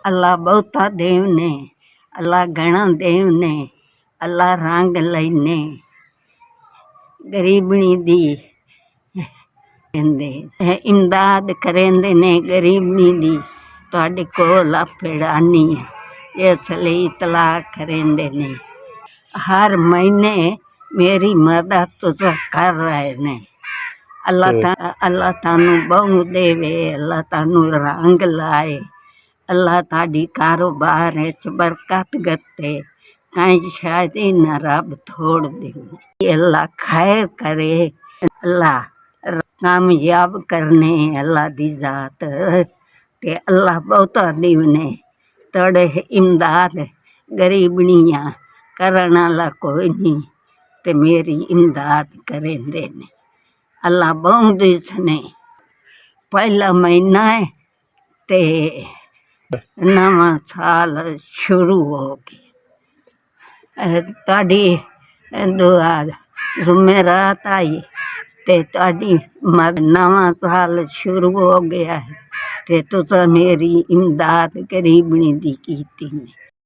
अल्लाह बहुता देव ने, अल्लाह घना देव ने, अल्लाह रंग लैने गरीबनी दी इमदाद करेंदे ने गरीबनी दी तुहाडे कोल फेड़ानी है इसलिए इतला करेंदे ने हर महीने मेरी मदद तुझ कर रहे ने। अल्लाह तानू बहु देवे, अल्लाह तानू रंग लाए, अल्लाह ताड़ी कारोबार बरकत गते कहीं शायद ही न रब थोड़ दे। अल्लाह खैर करे, अल्लाह कामयाब करने अल्लाह दी जात ते अल्लाह बहुता दीवने तड़े इमदाद गरीबनियाँ करन वाला कोई नहीं ते मेरी इमदाद करेंदे ने। अल्लाह बहु दिसने पहला महीना है ते नवा साल शुरू हो गया। ताड़ी दुआ जुमेरात आई ते ताड़ी नवा साल शुरू हो गया है ते तुसा मेरी इमदाद गरीबनी दी कीती ने।